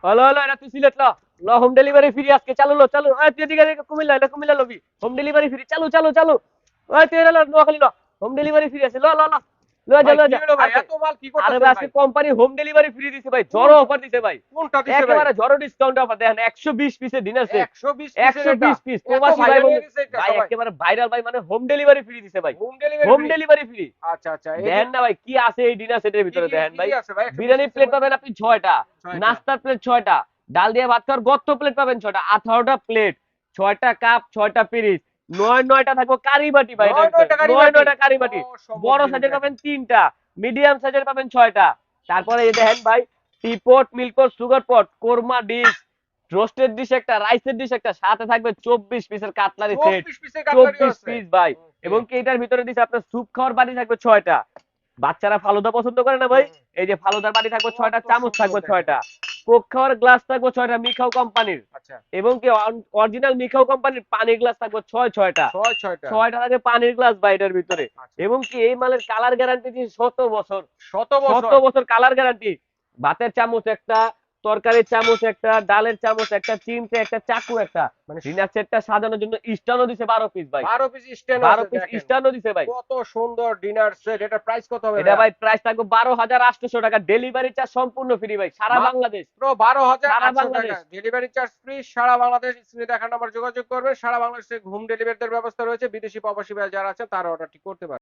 হলো হলো এটা তুই সিলেট ল ল হোম ডেলিভারি ফ্রি আজকে চালু লো চালু এই তুই এদিকে এদিকে কুমিল্লা এটা Comilla lobby home delivery free চালু চালু চালু ওই তুই এটা নোয়াখালী ল হোম ডেলিভারি ফ্রি আছে ল ল ল লয়ে যা ভাই লয়ে কি যা হলো ভাই, আরে এত মাল কি আরে ভাই করতেছেন আজকে ভাই? কোম্পানি হোম ডেলিভারি ফ্রি দিছে ভাই কোন জড়ো অফার দিছে ভাই কোনটা দিছে ভাই? একেবারে জড়ো ডিসকাউন্ট অফার দেখেন 120 পিসের ডিনার সেট 120 পিসের এটা 120 পিস এত প্রবাসী ভাই ভাইরাল বন্ধু হয়ে গেছে এটা ভাই সবাই। একেবারে ভাইরাল ভাই মানে হোম ডেলিভারি ফ্রি দিছে ভাই home delivery home free. Delivery free আচ্ছা আচ্ছা, এই যে দেখেন না ভাই কি আছে এই ডিনার সেটের কি ভিতরে কি দেখেন কি ভাই কি আছে ভাই 120 বিরিয়ানি পিসের প্লেট মধ্যে? পাবেন আপনি 6টা 6টা। নাস্তার প্লেট 6টা ডাল দিয়ে ভাত খাওয়ার গত্ত প্লেট পাবেন 6টা 18টা প্লেট 6টা কাপ 6টা পিরিচ 9টা থাকবে কারি বাটি ভাই এটার 9 ভিতরে টাকারই বাটি। 9টা কারি বাটি অসম্ভব বড় জিনিস সাইজের দেখেন। পাবেন 3টা মিডিয়াম সাইজের পাবেন 6টা তারপরে এই দেখেন ভাই tea pot milk pot sugar pot korma dish roasted dish একটা রাইসের ডিশ একটা সাথে থাকবে 24 পিসের কাটলারি সেট 24 পিসের কাটলারিও 24 আছে। পিস ভাই ওকে। এবং কি এটার ভিতরে দিছে আপনার স্যুপ খাওয়ার বাটি থাকবে 6টা বাচ্চারা ফালুদা পছন্দ করে না ভাই এই যে ফালুদার বাটি থাকবে 6টা কত চামচ সুন্দর থাকবে দেখেন। 6টা কোক খাওয়ার গ্লাস থাকবে 6টা মিখাও কোম্পানির আচ্ছা। এবং কি অরিজিনাল মিখাও কোম্পানির পানির গ্লাস থাকবে 6টা 6টা। 6টা থাকে পানির গ্লাস ভাই এটার ভিতরে আচ্ছা। এবং কি এই মালের কালার গ্যারান্টি দিচ্ছে 100 বছর শত 100 বছর। বছর কালার গ্যারান্টি ভাতের চামচ একটা তরকারির চামচ একটা ডালের চামচ একটা চিমটে একটা চাকু একটা মানে ডিনার সেটটা সাজানোর জন্য স্ট্যান্ডও দিছে 12 পিস ভাই 12 পিস স্ট্যান্ড 12 আছে পিস দেখেন। স্ট্যান্ডও দিছে ভাই কত সুন্দর ডিনার সেট, এটা প্রাইস কত হবে এটা ভাই? ভাই প্রাইস থাকবে 12,800 টাকা ডেলিভারি চার্জ সম্পূর্ণ ফ্রি ভাই সারা বাংলাদেশ মাত্র সারা 12,800 বাংলাদেশ টাকা ডেলিভারি চার্জ ফ্রি, সারা বাংলাদেশ। স্ক্রিনে দেখার নাম্বার যোগাযোগ করবেন, সারা বাংলাদেশে হোম ডেলিভারির ব্যবস্থা রয়েছে। বিদেশি প্রবাসী ভাই যারা আছেন তারা অর্ডারটি করতে পারেন।